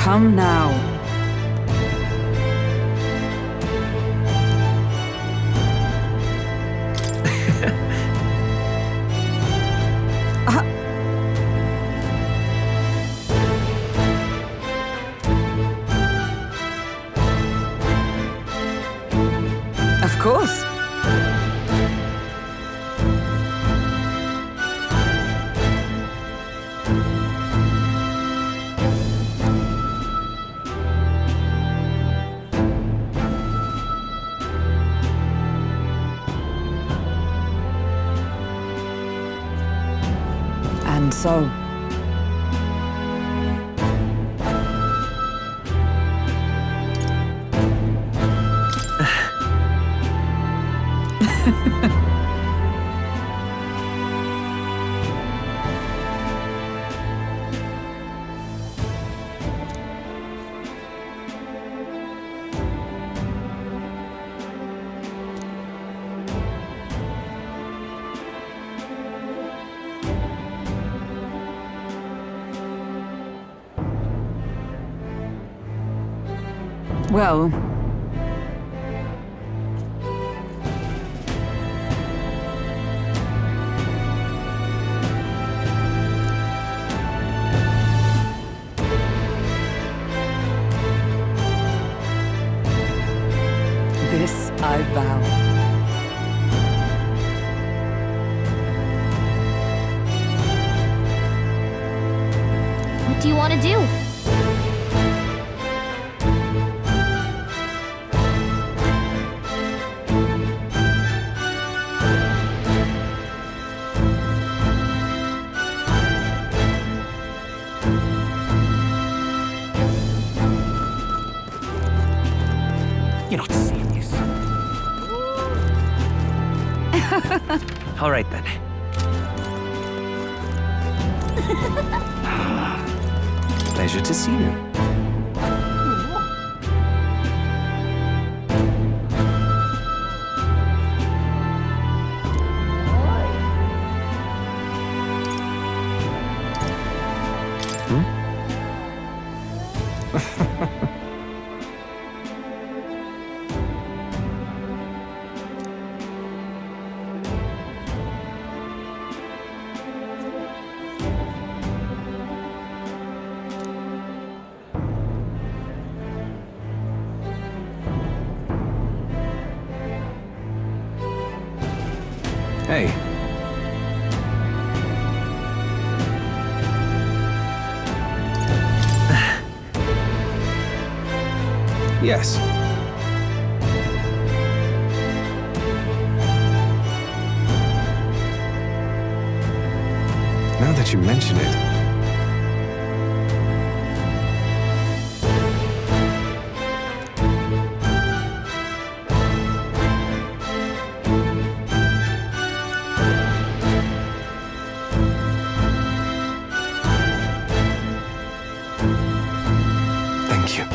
Come now. Of course. And so... Well... This I vow. What do you want to do? You're not serious. All right, then. Pleasure to see you. Hey. Yes. Now that you mention it. Thank you.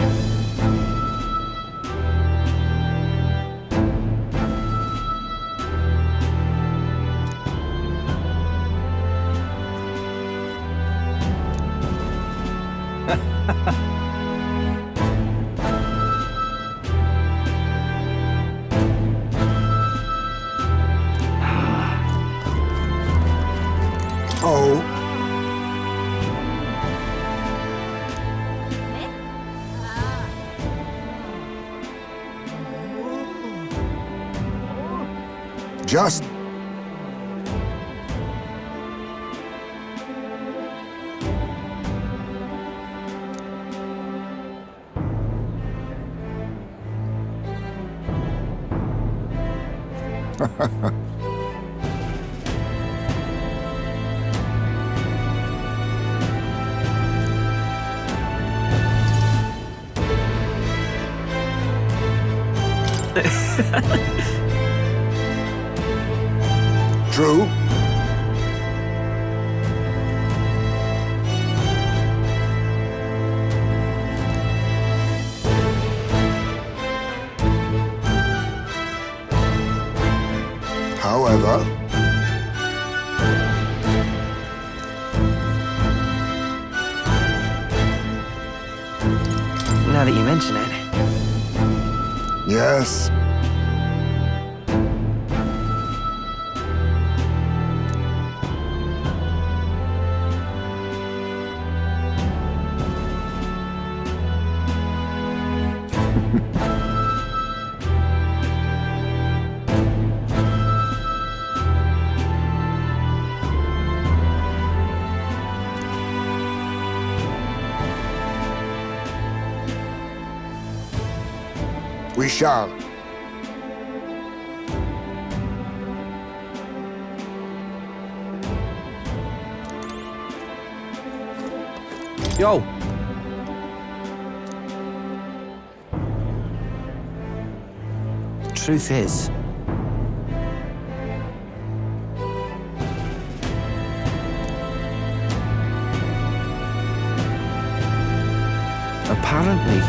Oh. Just... True. However... Now that you mention it. Yes. We shall. Yo! Truth is, apparently,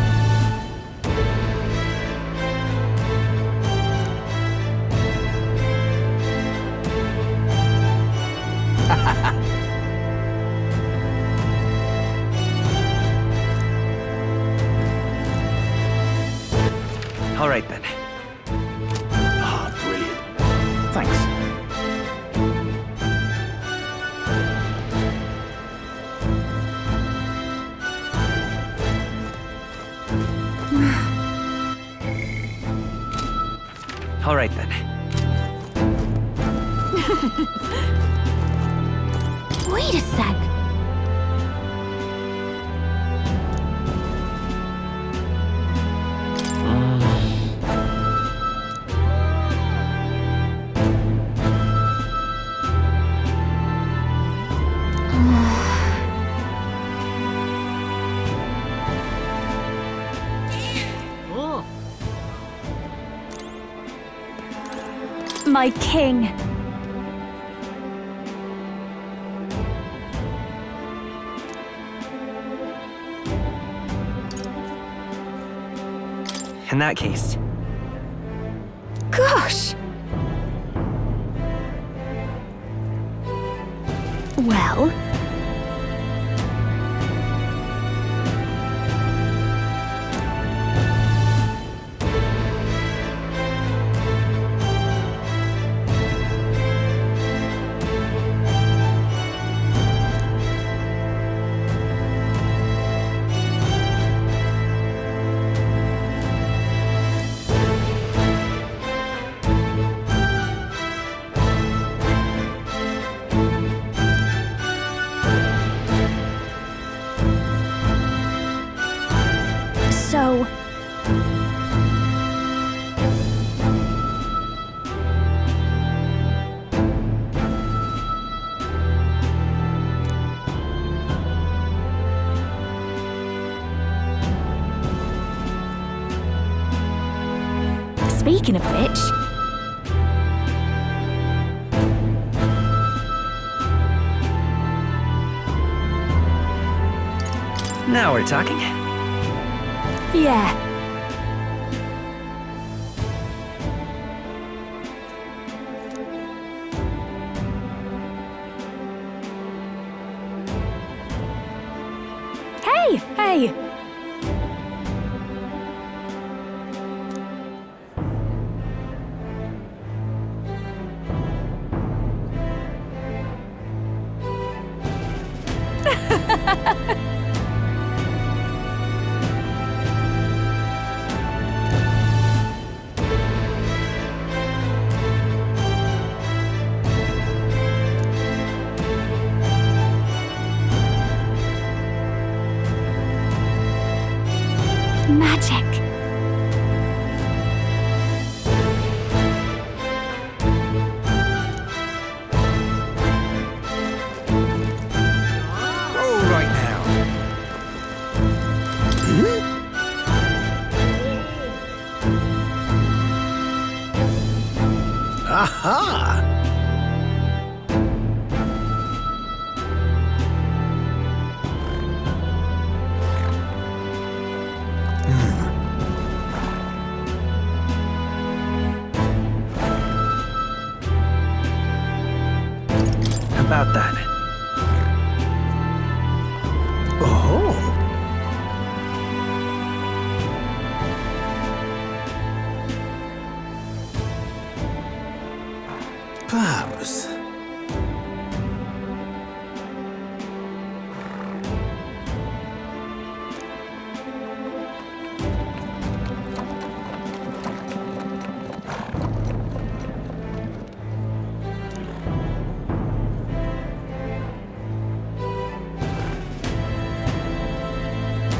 All right, then. Ah, brilliant. Thanks. All right, then. Wait a sec. My king. In that case, Gosh. Well, so speaking of which, now we're talking. yeah. Hey, hey. Magic. oh, right now. Aha! About that. Oh!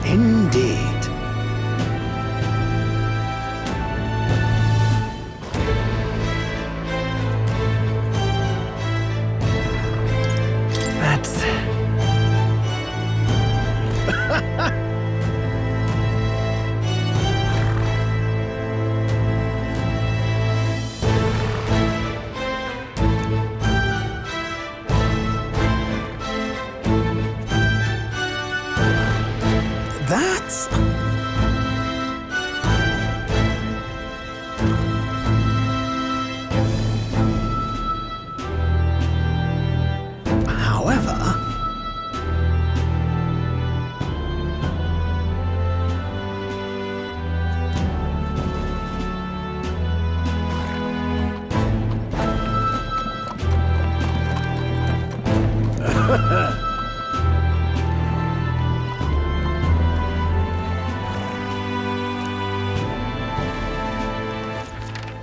Indeed. That's... That's... However...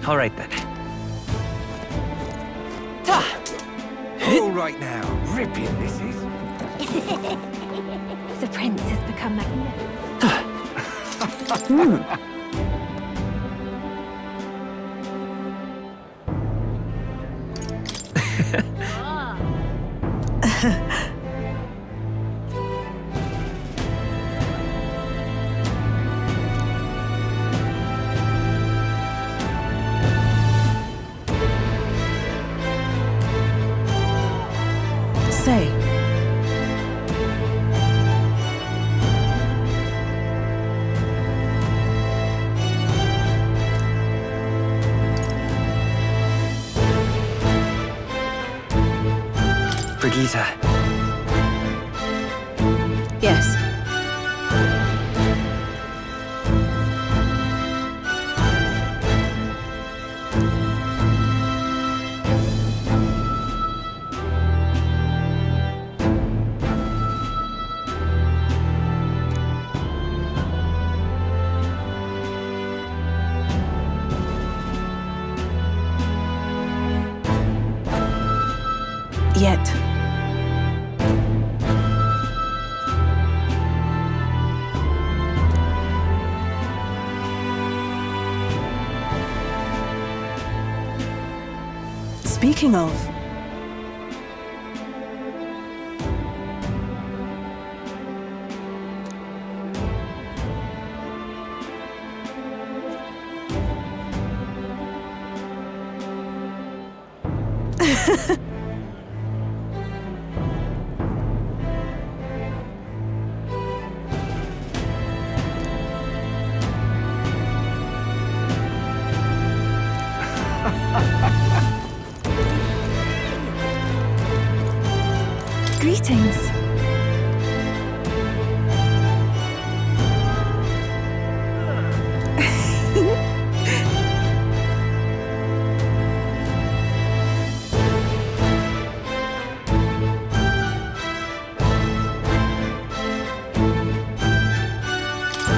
All right then. All right now. Ripping this is. The prince has become magnificent. Say, Brigitte. yes. Yet. Speaking of, greetings.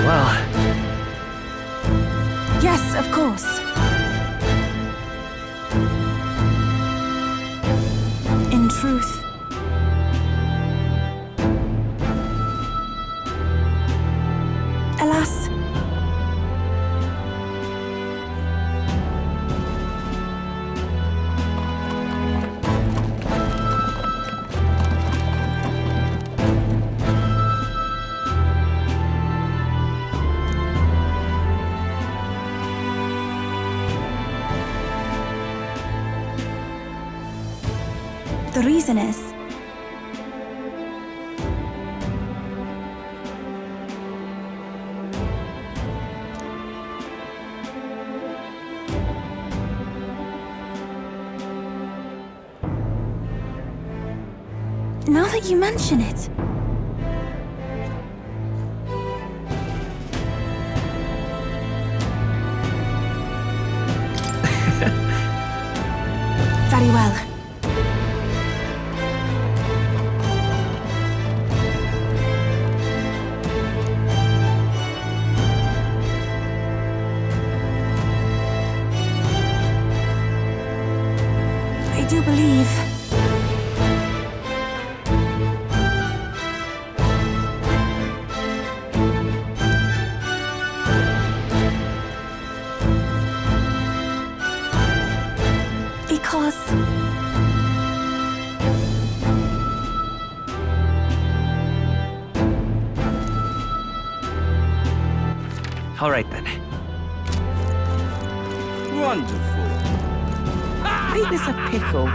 Well, Yes, of course. In truth, alas, the reason is now that you mention it. Very well. I do believe All right then. Wonderful. Ain't this a pickle?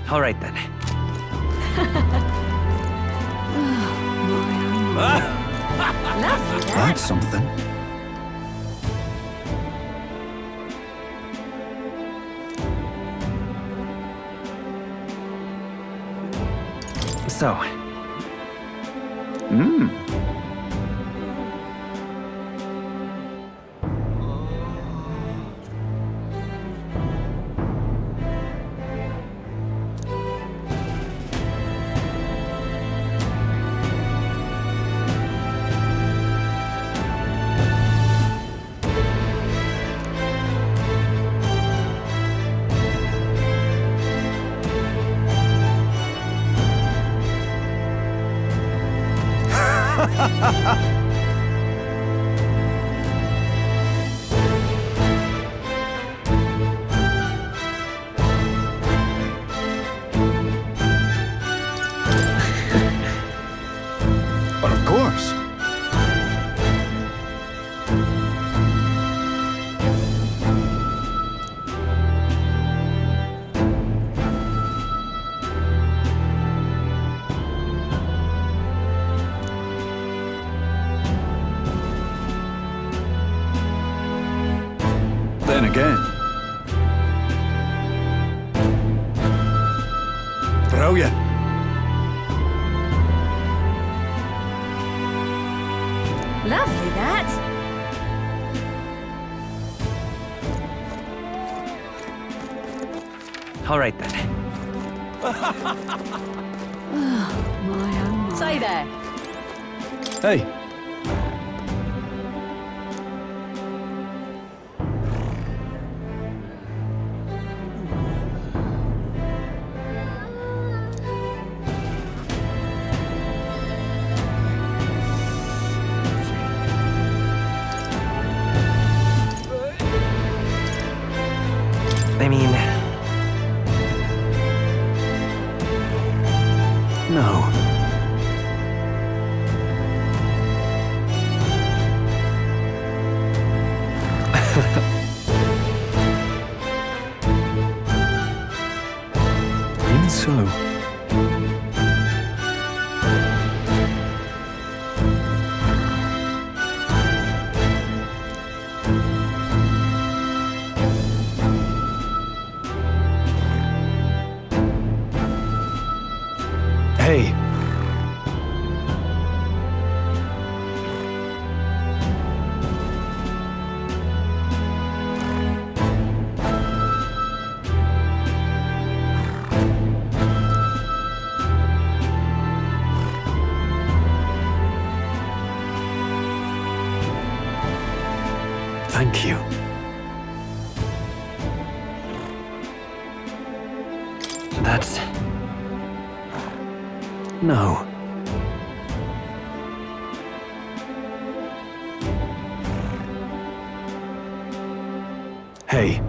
All right then. Lovely, that. That's something. So, But of course. Then again. Brilliant. Lovely, that. all right then. Say there. Hey. I mean, No. Even so. Hey. Thank you. that's... No. Hey.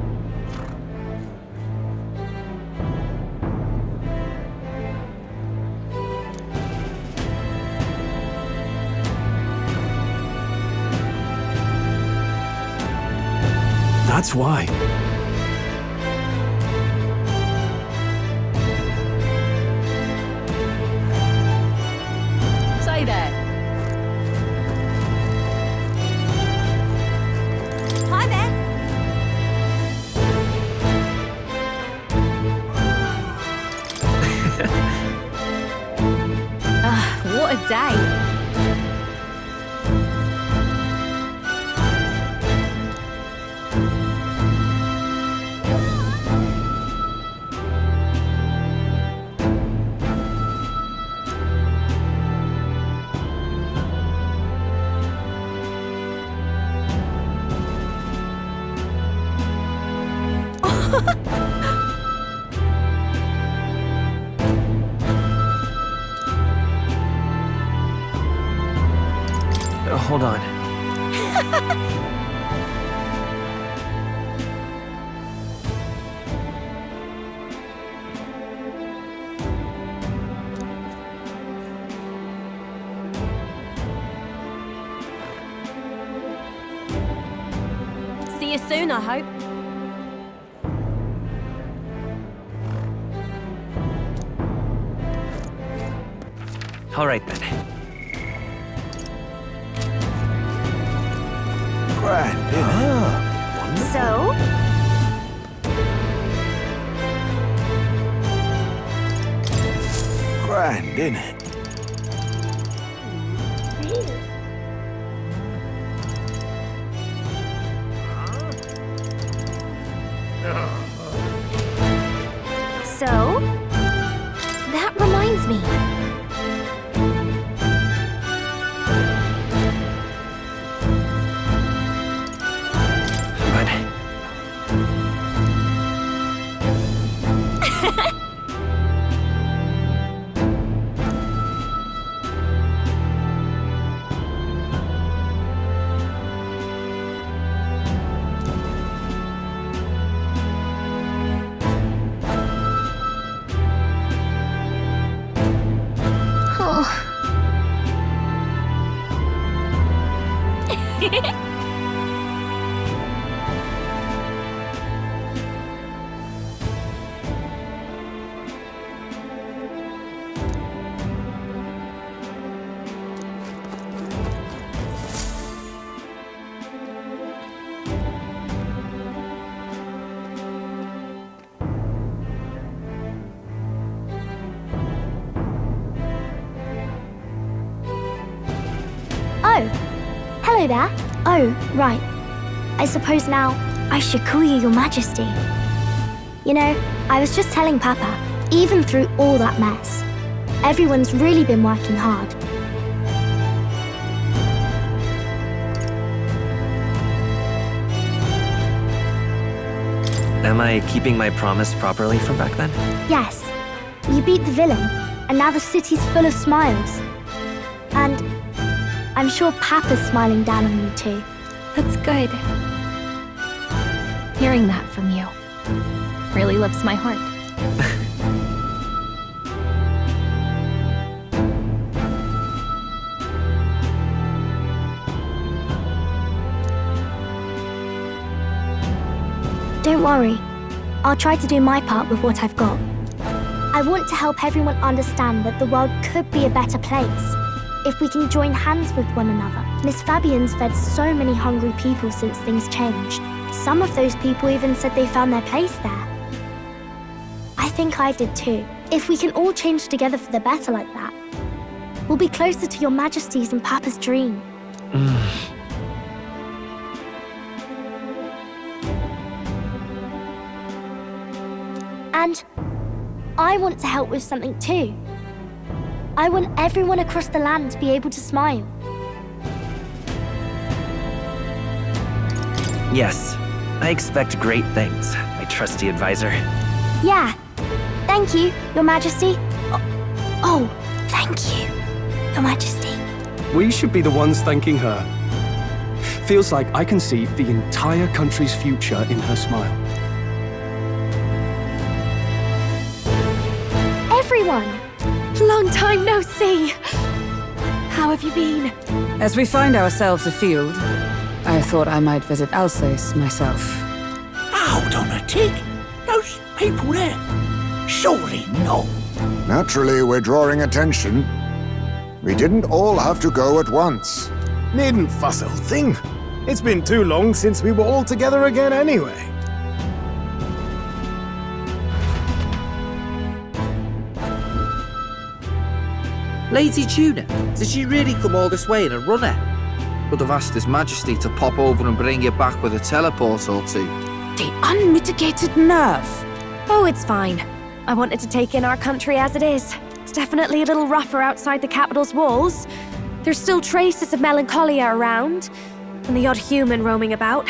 That's why. Say there. Hi there. What a day. Hold on. you soon, I hope. All right then. Grand dinner. So? Grand dinner. So? That reminds me. But Oh, hello there. Oh, right. I suppose now I should call you Your Majesty. You know, I was just telling Papa, even through all that mess, everyone's really been working hard. am I keeping my promise properly from back then? Yes, you beat the villain, and now the city's full of smiles. And I'm sure Papa's smiling down on you too. That's good. Hearing that from you really lifts my heart. Don't worry. I'll try to do my part with what I've got. I want to help everyone understand that the world could be a better place if we can join hands with one another. Miss Fabian's fed so many hungry people since things changed. Some of those people even said they found their place there. I think I did too. If we can all change together for the better like that, we'll be closer to Your Majesty's and Papa's dream. And I want to help with something too. I want everyone across the land to be able to smile. Yes, I expect great things, my trusty advisor. Yeah. Thank you, Your Majesty. Oh, thank you, Your Majesty. We should be the ones thanking her. Feels like I can see the entire country's future in her smile. Everyone! Long time no see. How have you been? As we find ourselves afield, I thought I might visit Alsace myself. Hold on a tick. Those people there? Surely not. Naturally, we're drawing attention. We didn't all have to go at once. Needn't fuss, old thing. It's been too long since we were all together again anyway. Lady Tuna, did she really come all this way in a runner? Would have asked His Majesty to pop over and bring you back with a teleport or two. The unmitigated nerve. Oh, it's fine. I wanted to take in our country as it is. It's definitely a little rougher outside the capital's walls. There's still traces of melancholia around, and the odd human roaming about.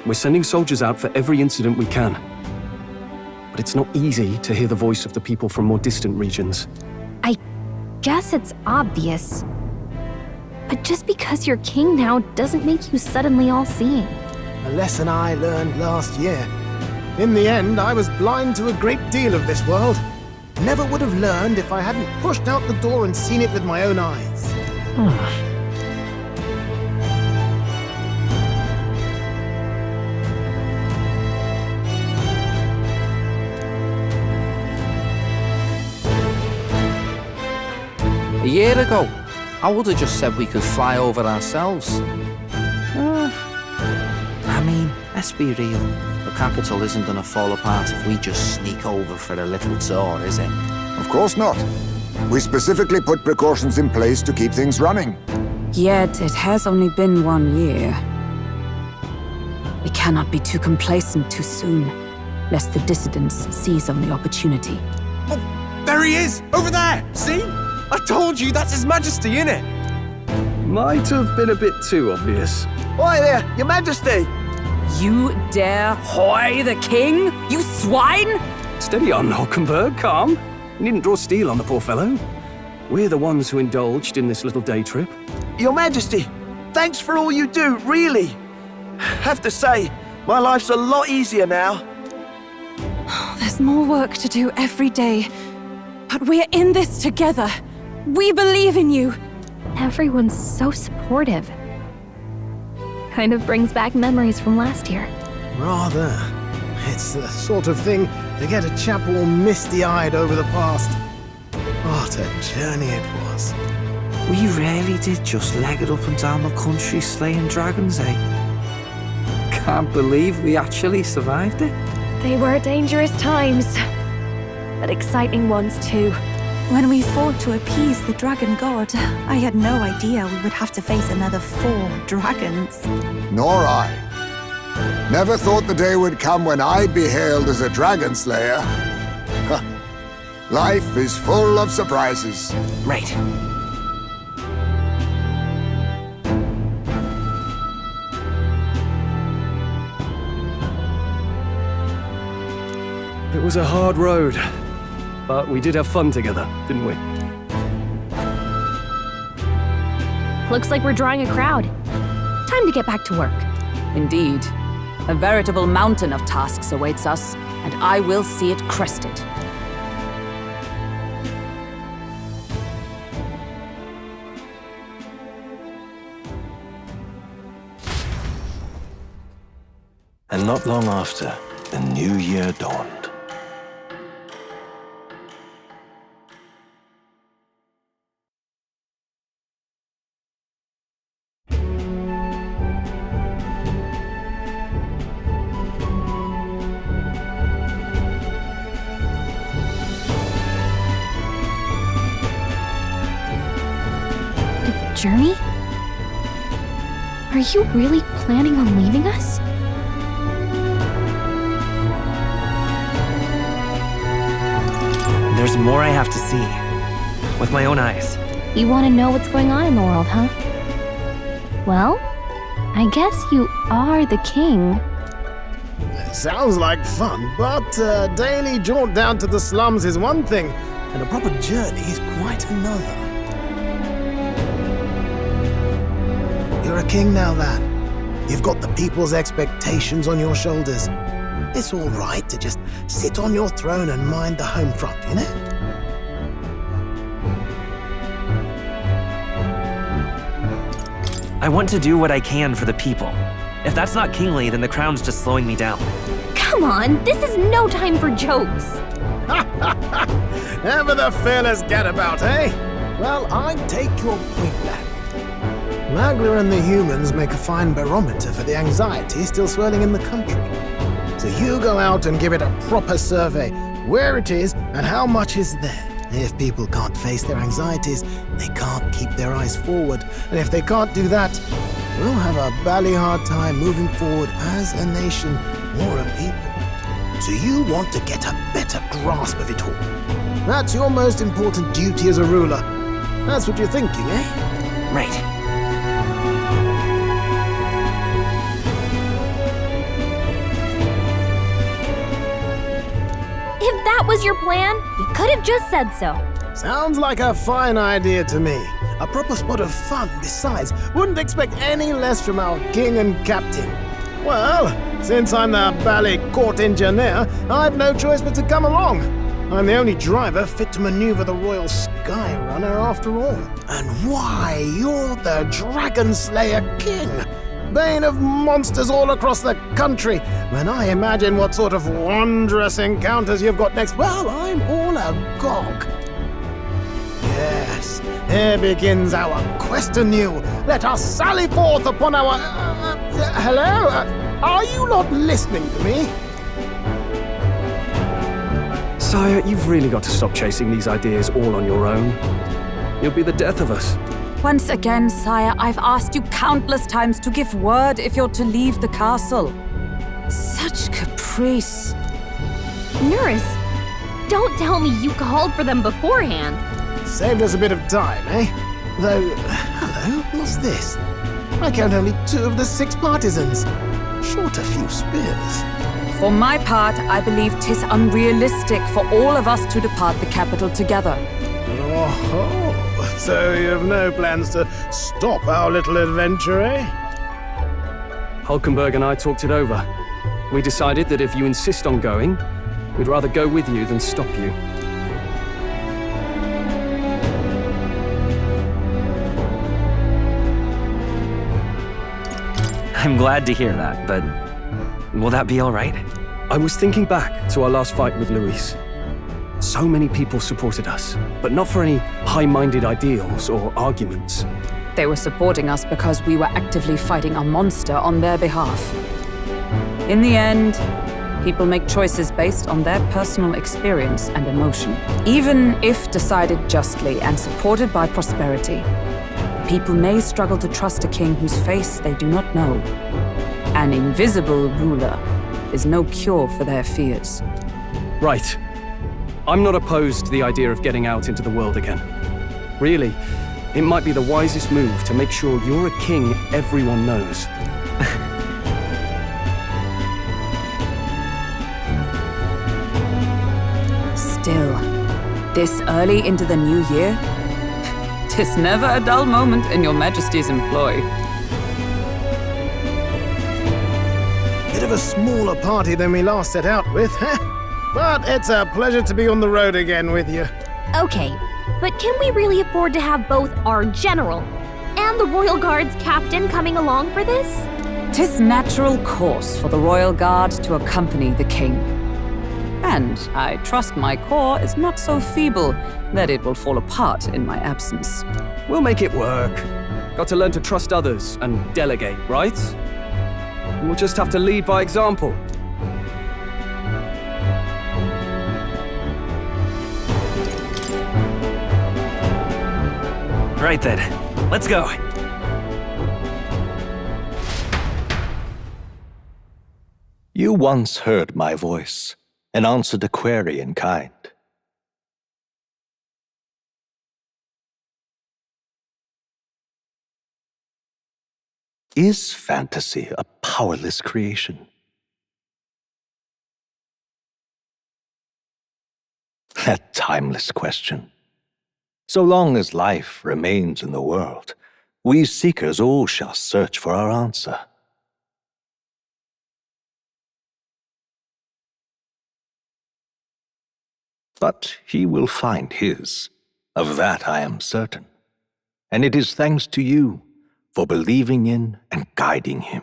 We're sending soldiers out for every incident we can. But it's not easy to hear the voice of the people from more distant regions. Guess it's obvious. But just because you're king now doesn't make you suddenly all-seeing. A lesson I learned last year. In the end, I was blind to a great deal of this world. Never would have learned if I hadn't pushed out the door and seen it with my own eyes. A year ago, I would have just said we could fly over ourselves. I mean, let's be real. The capital isn't going to fall apart if we just sneak over for a little tour, is it? Of course not. We specifically put precautions in place to keep things running. Yet it has only been 1 year. We cannot be too complacent too soon, lest the dissidents seize on the opportunity. Oh, there he is! Over there! See? I told you, that's His Majesty, innit? Might have been a bit too obvious. Oi there, Your Majesty! You dare hoy the king? You swine! Steady on, Hockenberg, calm. You needn't draw steel on the poor fellow. We're the ones who indulged in this little day trip. Your Majesty, thanks for all you do, really. Have to say, my life's a lot easier now. There's more work to do every day. But we're in this together. We believe in you. Everyone's so supportive. Kind of brings back memories from last year. Rather. It's the sort of thing to get a chap all misty-eyed over the past. What a journey it was. We really did just leg it up and down the country slaying dragons, eh? Can't believe we actually survived it. They were dangerous times, but exciting ones too. When we fought to appease the dragon god, I had no idea we would have to face another 4 dragons. Nor I. Never thought the day would come when I'd be hailed as a dragon slayer. Life is full of surprises. Right. It was a hard road, but we did have fun together, didn't we? Looks like we're drawing a crowd. Time to get back to work. Indeed. A veritable mountain of tasks awaits us, and I will see it crested. And not long after, the new year dawned. Journey? Are you really planning on leaving us? There's more I have to see. With my own eyes. You want to know what's going on in the world, huh? Well, I guess you are the king. It sounds like fun, but a daily jaunt down to the slums is one thing, and a proper journey is quite another. You're a king now, lad. You've got the people's expectations on your shoulders. It's all right to just sit on your throne and mind the home front, you know? I want to do what I can for the people. If that's not kingly, then the crown's just slowing me down. Come on, this is no time for jokes. Ever the fearless gadabout, eh? Well, I take your point back. Magler and the humans make a fine barometer for the anxiety still swirling in the country. So you go out and give it a proper survey, where it is and how much is there. If people can't face their anxieties, they can't keep their eyes forward. And if they can't do that, we'll have a bally hard time moving forward as a nation or a people. So you want to get a better grasp of it all. That's your most important duty as a ruler. That's what you're thinking, eh? Right. If that was your plan, you could have just said so. Sounds like a fine idea to me. A proper spot of fun, besides. Wouldn't expect any less from our king and captain. Well, since I'm the bally court engineer, I've no choice but to come along. I'm the only driver fit to maneuver the Royal Skyrunner after all. And why, you're the Dragon Slayer King, bane of monsters all across the country. When I imagine what sort of wondrous encounters you've got next, well, I'm all agog. Yes, Here begins our quest anew. Let us sally forth upon our... hello? Are you not listening to me? Sire, you've really got to stop chasing these ideas all on your own. You'll be the death of us. Once again, sire, I've asked you countless times to give word if you're to leave the castle. Such caprice. Nurse, don't tell me you called for them beforehand. Saved us a bit of time, eh? Though, hello, what's this? I count only 2 of the 6 partisans. Short a few spears. For my part, I believe 'tis unrealistic for all of us to depart the capital together. Oh, so you have no plans to stop our little adventure, eh? Hulkenberg and I talked it over. We decided that if you insist on going, we'd rather go with you than stop you. I'm glad to hear that, but will that be all right? I was thinking back to our last fight with Luis. So many people supported us, but not for any high-minded ideals or arguments. They were supporting us because we were actively fighting a monster on their behalf. In the end, people make choices based on their personal experience and emotion. Even if decided justly and supported by prosperity, people may struggle to trust a king whose face they do not know. An invisible ruler is no cure for their fears. Right. I'm not opposed to the idea of getting out into the world again. Really, it might be the wisest move to make sure you're a king everyone knows. Still, this early into the new year? 'Tis never a dull moment in your Majesty's employ. Bit of a smaller party than we last set out with, huh? But it's a pleasure to be on the road again with you. Okay, but can we really afford to have both our general and the Royal Guard's captain coming along for this? 'Tis natural course for the Royal Guard to accompany the king. And I trust my corps is not so feeble that it will fall apart in my absence. We'll make it work. Got to learn to trust others and delegate, right? We'll just have to lead by example. Right then, let's go. You once heard my voice and answered a query in kind. Is fantasy a powerless creation? That timeless question. So long as life remains in the world, we seekers all shall search for our answer. But he will find his, of that I am certain. And it is thanks to you for believing in and guiding him.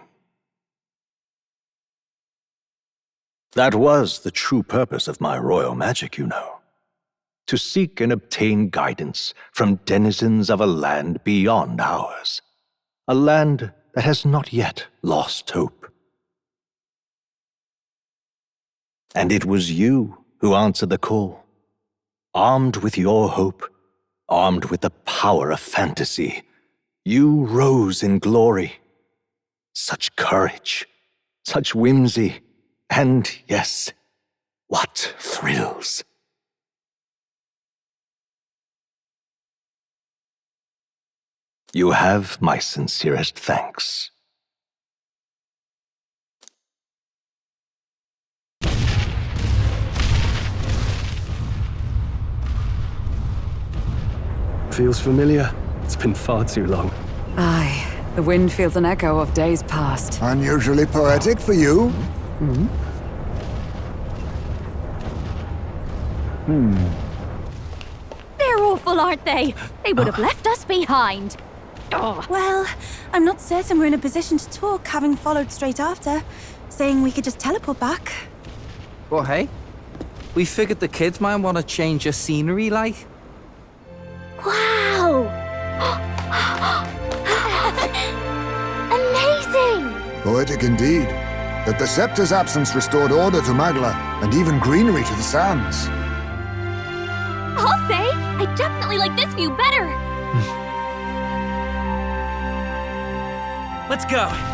That was the true purpose of my royal magic, you know. To seek and obtain guidance from denizens of a land beyond ours. A land that has not yet lost hope. And it was you who answered the call. Armed with your hope, armed with the power of fantasy, you rose in glory. Such courage, such whimsy, and yes, what thrills. You have my sincerest thanks. Feels familiar. It's been far too long. Aye, the wind feels an echo of days past. Unusually poetic for you. They're awful, aren't they? They would have left us behind. Oh. Well, I'm not certain we're in a position to talk, having followed straight after, saying we could just teleport back. Well, hey, we figured the kids might want to change your scenery, like. Wow! Poetic indeed. That the scepter's absence restored order to Magla, and even greenery to the sands. I'll say, I definitely like this view better. Let's go.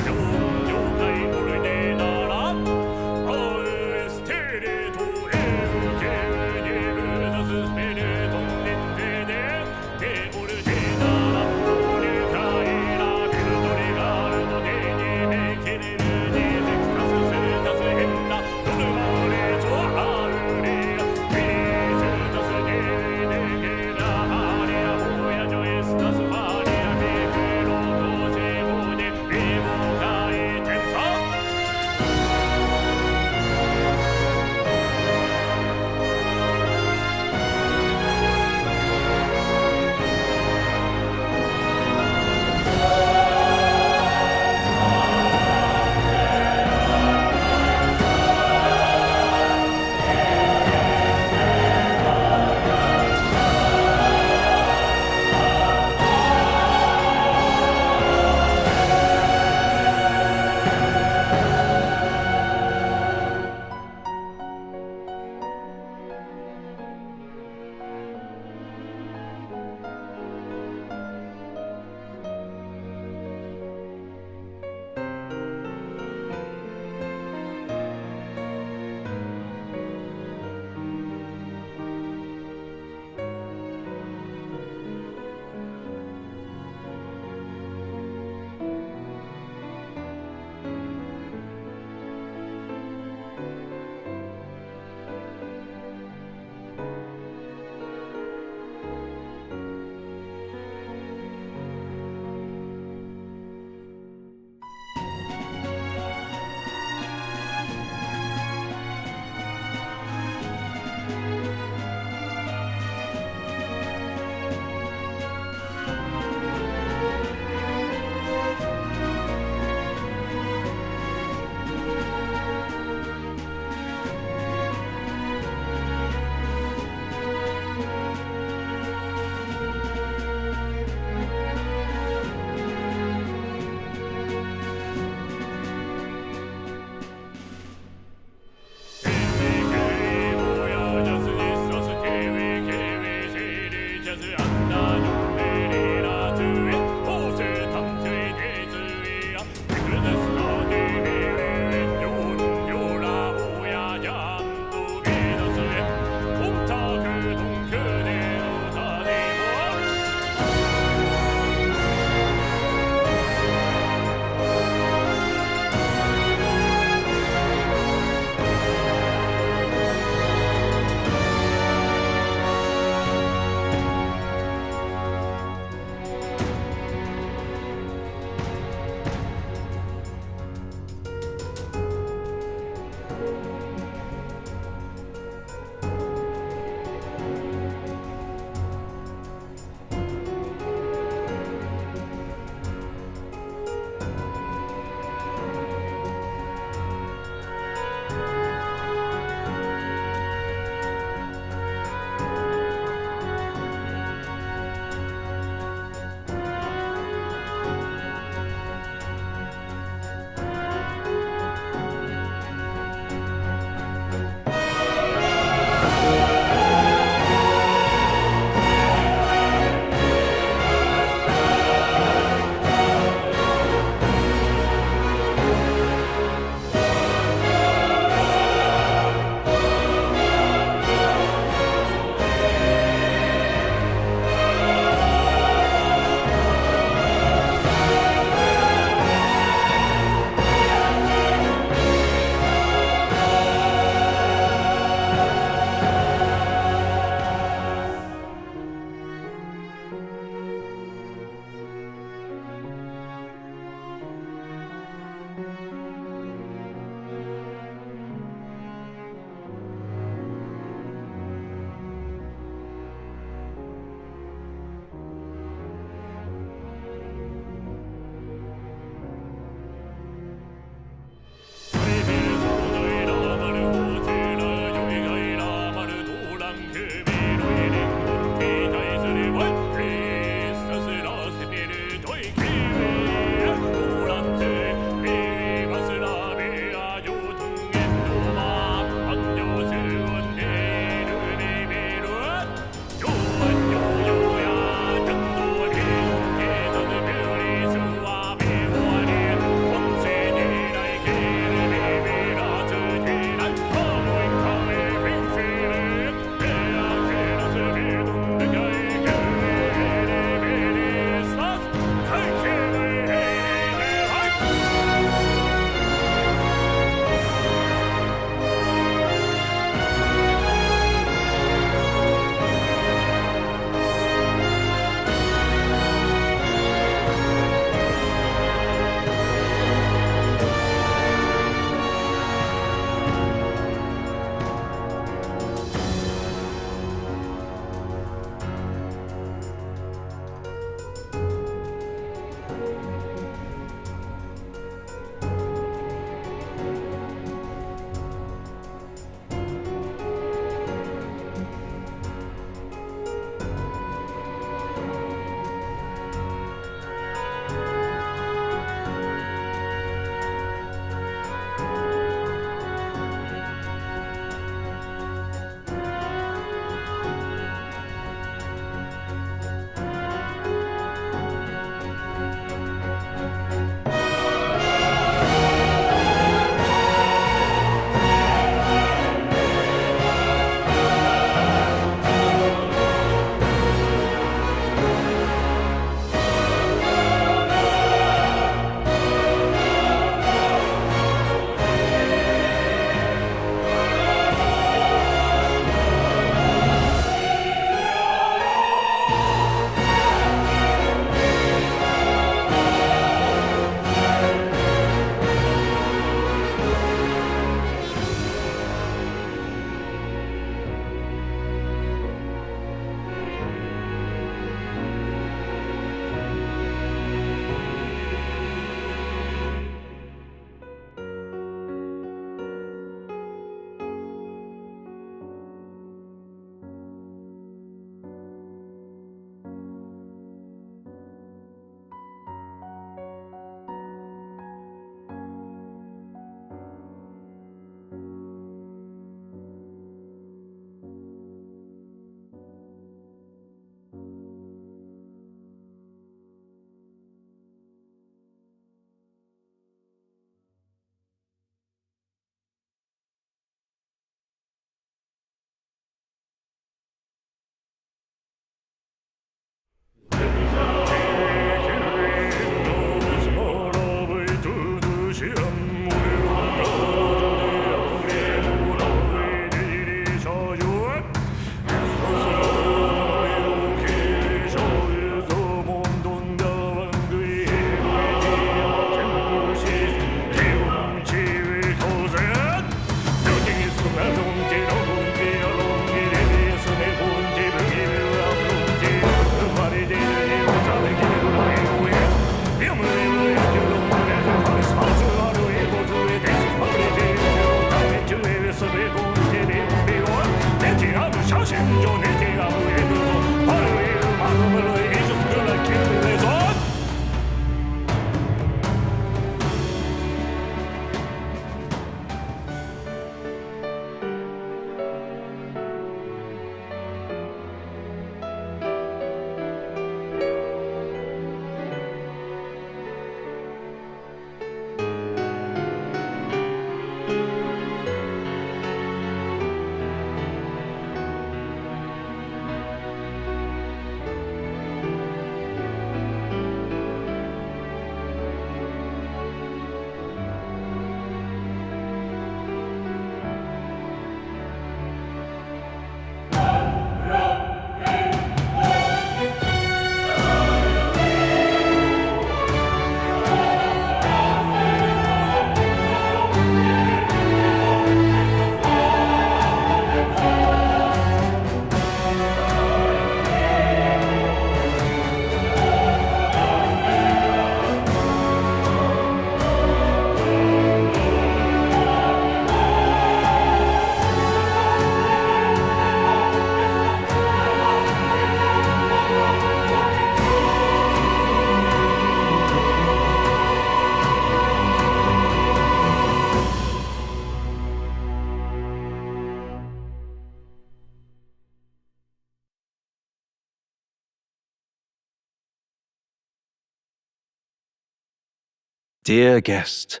Dear guest,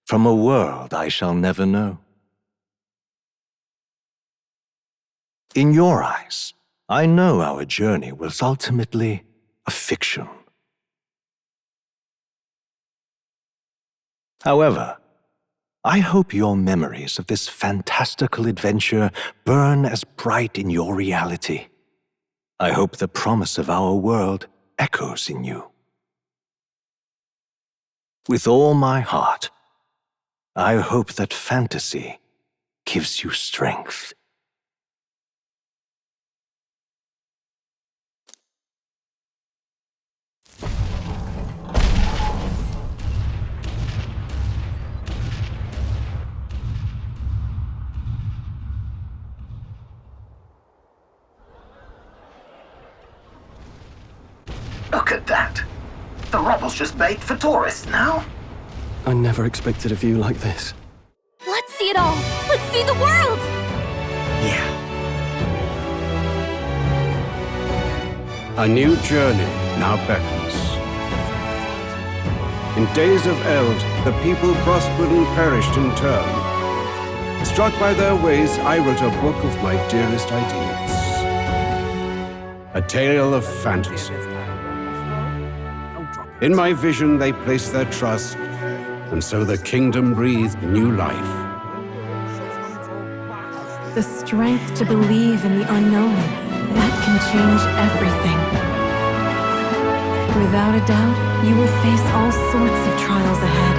from a world I shall never know. In your eyes, I know our journey was ultimately a fiction. However, I hope your memories of this fantastical adventure burn as bright in your reality. I hope the promise of our world echoes in you. With all my heart, I hope that fantasy gives you strength. Look at that. The rubble's just made for tourists now. I never expected a view like this. Let's see it all! Let's see the world! Yeah. A new journey now beckons. In days of eld, the people prospered and perished in turn. Struck by their ways, I wrote a book of my dearest ideas. A tale of fantasy. In my vision, they placed their trust, and so the kingdom breathed new life. The strength to believe in the unknown, that can change everything. Without a doubt, you will face all sorts of trials ahead.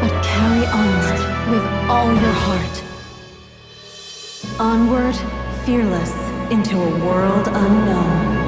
But carry onward with all your heart. Onward, fearless, into a world unknown.